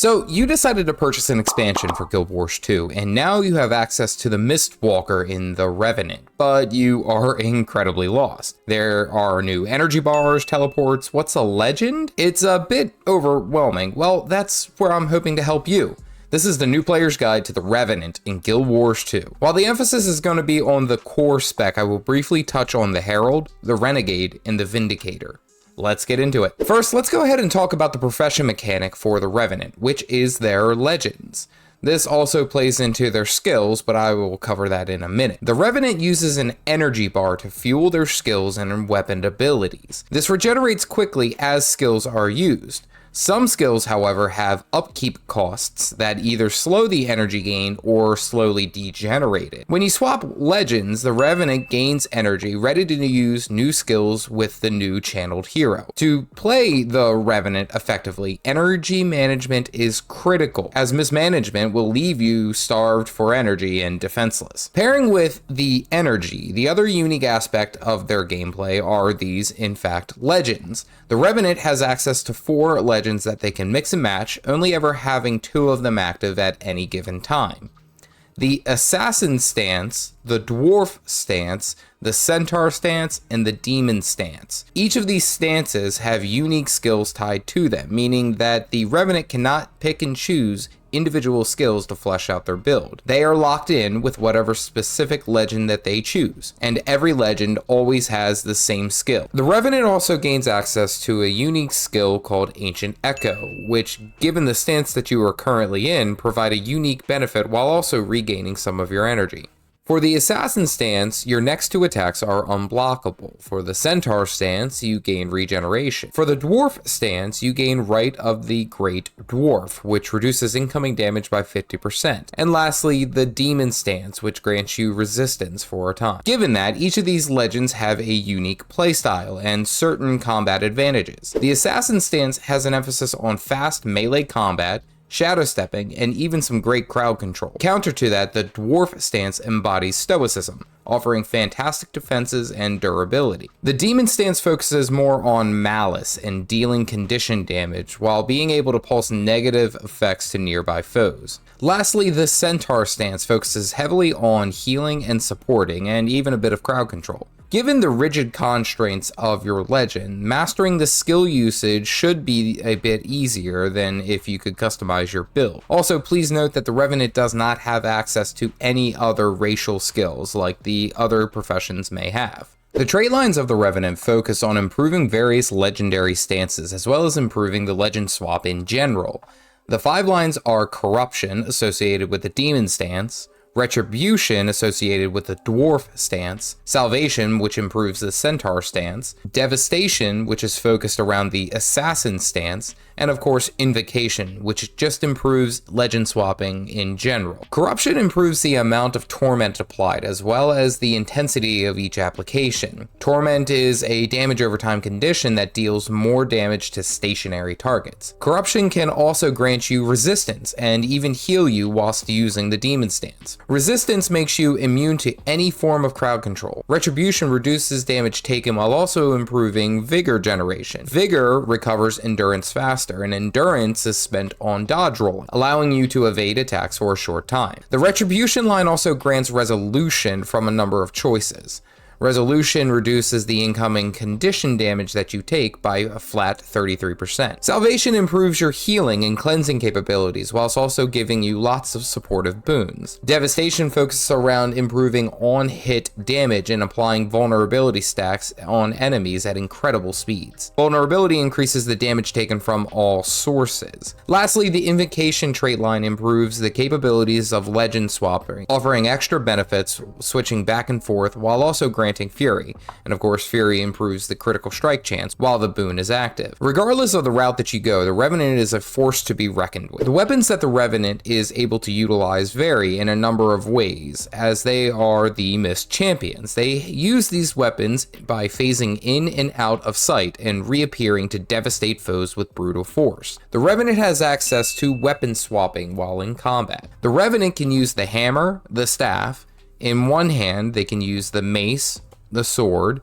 So you decided to purchase an expansion for Guild Wars 2, and now you have access to the Mistwalker in the Revenant, but you are incredibly lost. There are new energy bars, teleports. What's a legend? It's a bit overwhelming. Well, that's where I'm hoping to help you. This is the new player's guide to the Revenant in Guild Wars 2. While the emphasis is going to be on the core spec, I will briefly touch on the Herald, the Renegade, and the Vindicator. Let's get into it. First, let's go ahead and talk about the profession mechanic for the Revenant, which is their legends. This also plays into their skills, but I will cover that in a minute. The Revenant uses an energy bar to fuel their skills and weapon abilities. This regenerates quickly as skills are used. Some skills, however, have upkeep costs that either slow the energy gain or slowly degenerate it. When you swap legends, the Revenant gains energy ready to use new skills with the new channeled hero. To play the Revenant effectively, energy management is critical, as mismanagement will leave you starved for energy and defenseless. Pairing with the energy, the other unique aspect of their gameplay are these, in fact, legends. The Revenant has access to 4 legends that they can mix and match, only ever having 2 of them active at any given time. The Assassin stance, the Dwarf stance, the Centaur stance, and the Demon stance. Each of these stances have unique skills tied to them, meaning that the Revenant cannot pick and choose individual skills to flesh out their build. They are locked in with whatever specific legend that they choose, and every legend always has the same skill. The Revenant also gains access to a unique skill called Ancient Echo, which, given the stance that you are currently in, provide a unique benefit while also regaining some of your energy. For the Assassin stance, your next 2 attacks are unblockable. For the Centaur stance, you gain regeneration. For the Dwarf stance, you gain Right of the Great Dwarf, which reduces incoming damage by 50%. And lastly, the Demon stance, which grants you resistance for a time. Given that, each of these legends have a unique playstyle and certain combat advantages. The Assassin stance has an emphasis on fast melee combat, shadow stepping, and even some great crowd control. Counter to that, the Dwarf stance embodies stoicism, offering fantastic defenses and durability. The Demon stance focuses more on malice and dealing condition damage, while being able to pulse negative effects to nearby foes. Lastly, the Centaur stance focuses heavily on healing and supporting, and even a bit of crowd control. Given the rigid constraints of your legend, mastering the skill usage should be a bit easier than if you could customize your build. Also, please note that the Revenant does not have access to any other racial skills like the other professions may have. The Traitlines of the Revenant focus on improving various legendary stances, as well as improving the legend swap in general. The 5 lines are Corruption, associated with the Demon stance, Retribution, associated with the Dwarf stance, Salvation, which improves the Centaur stance, Devastation, which is focused around the Assassin stance, and of course Invocation, which just improves legend swapping in general. Corruption improves the amount of torment applied, as well as the intensity of each application. Torment is a damage over time condition that deals more damage to stationary targets. Corruption can also grant you resistance, and even heal you whilst using the Demon stance. Resistance makes you immune to any form of crowd control. Retribution reduces damage taken while also improving vigor generation. Vigor recovers endurance faster, and endurance is spent on dodge rolling, allowing you to evade attacks for a short time. The Retribution line also grants resolution from a number of choices. Resolution reduces the incoming condition damage that you take by a flat 33%. Salvation improves your healing and cleansing capabilities, whilst also giving you lots of supportive boons. Devastation focuses around improving on-hit damage and applying vulnerability stacks on enemies at incredible speeds. Vulnerability increases the damage taken from all sources. Lastly, the Invocation trait line improves the capabilities of legend swapping, offering extra benefits, switching back and forth, while also granting Fury, and of course Fury improves the critical strike chance while the boon is active. Regardless of the route that you go, the Revenant is a force to be reckoned with. The weapons that the Revenant is able to utilize vary in a number of ways, as they are the Mist champions. They use these weapons by phasing in and out of sight and reappearing to devastate foes with brutal force. The Revenant has access to weapon swapping while in combat. The Revenant can use the hammer, the staff. In one hand, they can use the mace, the sword.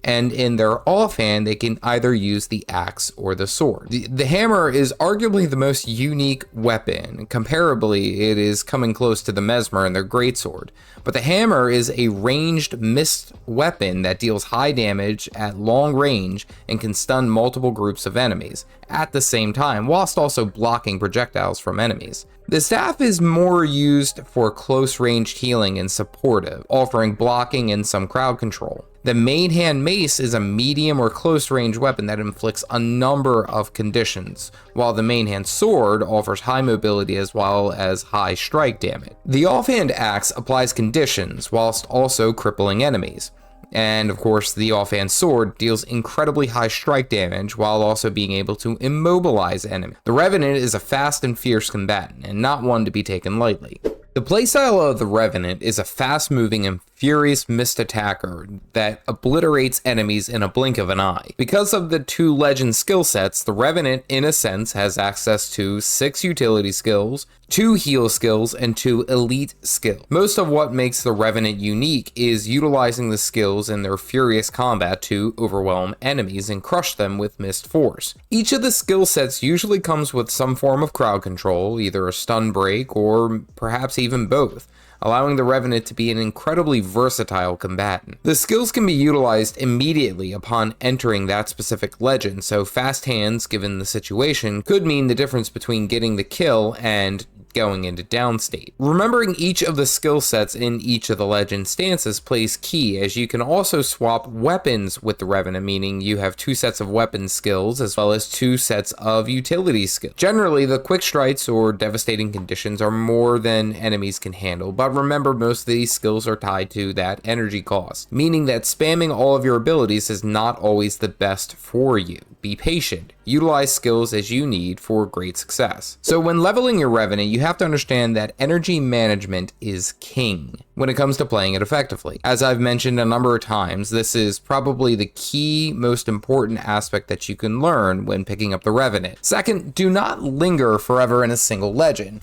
and in their offhand they can either use the axe or the sword. The hammer is arguably the most unique weapon. Comparably, it is coming close to the Mesmer and their greatsword. But the hammer is a ranged mist weapon that deals high damage at long range and can stun multiple groups of enemies at the same time, whilst also blocking projectiles from enemies. The staff is more used for close ranged healing and supportive, offering blocking and some crowd control. The main hand mace is a medium or close range weapon that inflicts a number of conditions, while the main hand sword offers high mobility as well as high strike damage. The offhand axe applies conditions whilst also crippling enemies. And of course, the offhand sword deals incredibly high strike damage while also being able to immobilize enemies. The Revenant is a fast and fierce combatant, and not one to be taken lightly. The playstyle of the Revenant is a fast-moving and furious mist attacker that obliterates enemies in a blink of an eye. Because of the 2 legend skill sets, the Revenant, in a sense, has access to 6 utility skills, 2 heal skills, and 2 elite skills. Most of what makes the Revenant unique is utilizing the skills in their furious combat to overwhelm enemies and crush them with mist force. Each of the skill sets usually comes with some form of crowd control, either a stun break or perhaps even both, allowing the Revenant to be an incredibly versatile combatant. The skills can be utilized immediately upon entering that specific legend, so fast hands, given the situation, could mean the difference between getting the kill and going into downstate. Remembering each of the skill sets in each of the legend stances plays key, as you can also swap weapons with the Revenant, meaning you have 2 sets of weapon skills as well as 2 sets of utility skills. Generally, the quick strikes or devastating conditions are more than enemies can handle, but remember, most of these skills are tied to that energy cost, meaning that spamming all of your abilities is not always the best for you. Be patient. Utilize skills as you need for great success. So when leveling your Revenant, you have to understand that energy management is king when it comes to playing it effectively. As I've mentioned a number of times, this is probably the key, most important aspect that you can learn when picking up the Revenant. Second, do not linger forever in a single legend.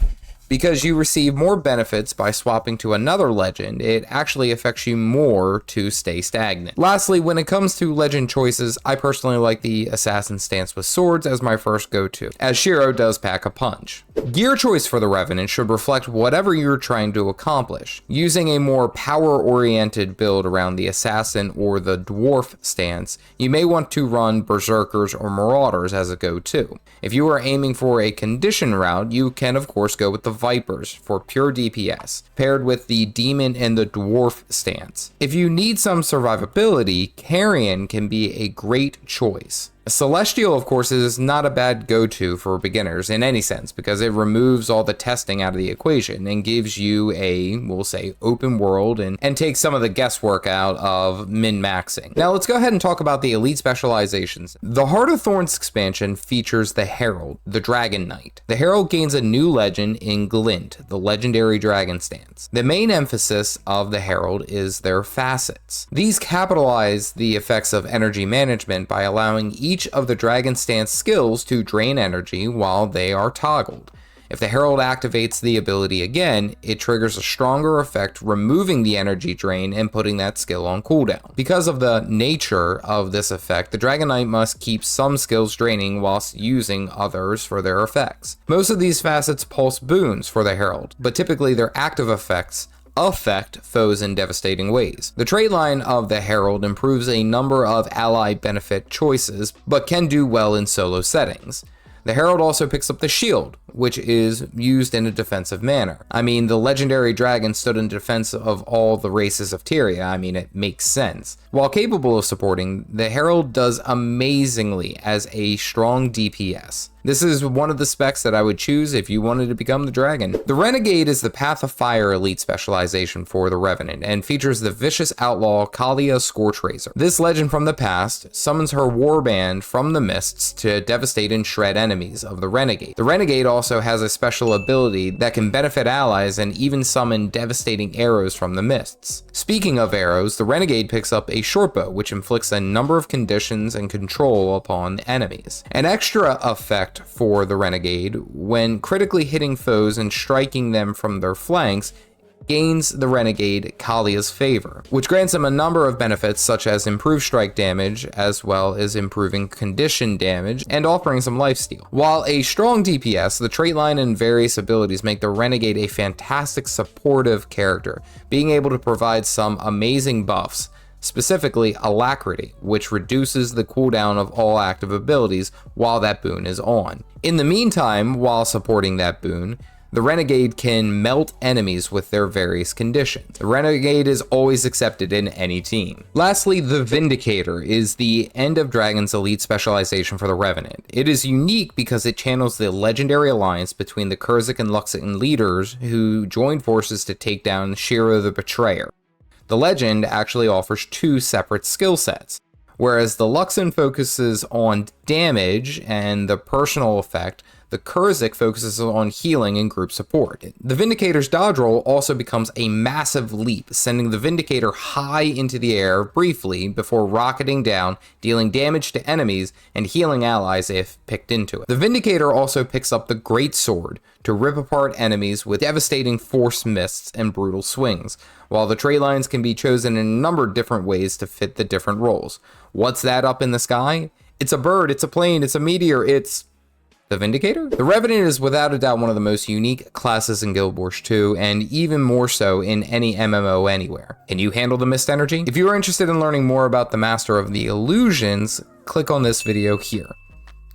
Because you receive more benefits by swapping to another legend, it actually affects you more to stay stagnant. Lastly, when it comes to legend choices, I personally like the assassin stance with swords as my first go-to, as Jerod does pack a punch. Gear choice for the Revenant should reflect whatever you're trying to accomplish. Using a more power-oriented build around the assassin or the dwarf stance, you may want to run berserkers or marauders as a go-to. If you are aiming for a condition route, you can of course go with the Vipers for pure DPS, paired with the Demon and the Dwarf stance. If you need some survivability, Carrion can be a great choice. Celestial, of course, is not a bad go-to for beginners in any sense, because it removes all the testing out of the equation and gives you a, we'll say, open world and takes some of the guesswork out of min-maxing. Now let's go ahead and talk about the elite specializations. The Heart of Thorns expansion features the Herald, the Dragon Knight. The Herald gains a new legend in Glint, the legendary dragon stance. The main emphasis of the Herald is their facets. These capitalize the effects of energy management by allowing each of the dragon stance skills to drain energy while they are toggled. If the Herald activates the ability again, it triggers a stronger effect, removing the energy drain and putting that skill on cooldown. Because of the nature of this effect, the Dragon Knight must keep some skills draining whilst using others for their effects. Most of these facets pulse boons for the Herald, but typically their active effects affect foes in devastating ways. The trait line of the Herald improves a number of ally benefit choices, but can do well in solo settings. The Herald also picks up the shield, which is used in a defensive manner. I mean, the legendary dragon stood in defense of all the races of Tyria. I mean, it makes sense. While capable of supporting, the Herald does amazingly as a strong DPS. This is one of the specs that I would choose if you wanted to become the dragon. The Renegade is the Path of Fire elite specialization for the Revenant and features the vicious outlaw Kalia Scorchrazor. This legend from the past summons her warband from the mists to devastate and shred enemies of the Renegade. The Renegade also has a special ability that can benefit allies and even summon devastating arrows from the mists. Speaking of arrows, the Renegade picks up a shortbow, which inflicts a number of conditions and control upon enemies. An extra effect for the Renegade, when critically hitting foes and striking them from their flanks, gains the Renegade Kalia's favor, which grants him a number of benefits such as improved strike damage, as well as improving condition damage, and offering some lifesteal. While a strong DPS, the trait line and various abilities make the Renegade a fantastic supportive character, being able to provide some amazing buffs, specifically Alacrity, which reduces the cooldown of all active abilities while that boon is on. In the meantime, while supporting that boon, the Renegade can melt enemies with their various conditions. The Renegade is always accepted in any team. Lastly, the Vindicator is the End of Dragon's elite specialization for the Revenant. It is unique because it channels the legendary alliance between the Kurzik and Luxan leaders who joined forces to take down Shiro the Betrayer. The legend actually offers two separate skill sets. Whereas the Luxan focuses on damage and the personal effect, the Kurzik focuses on healing and group support. The Vindicator's dodge roll also becomes a massive leap, sending the Vindicator high into the air briefly before rocketing down, dealing damage to enemies and healing allies if picked into it. The Vindicator also picks up the Great Sword to rip apart enemies with devastating force mists and brutal swings, while the trait lines can be chosen in a number of different ways to fit the different roles. What's that up in the sky? It's a bird, it's a plane, it's a meteor, it's the Vindicator? The Revenant is without a doubt one of the most unique classes in Guild Wars 2, and even more so in any MMO anywhere. Can you handle the mist energy? If you are interested in learning more about the Master of the Illusions, click on this video here.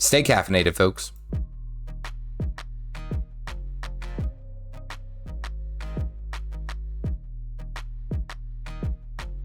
Stay caffeinated, folks.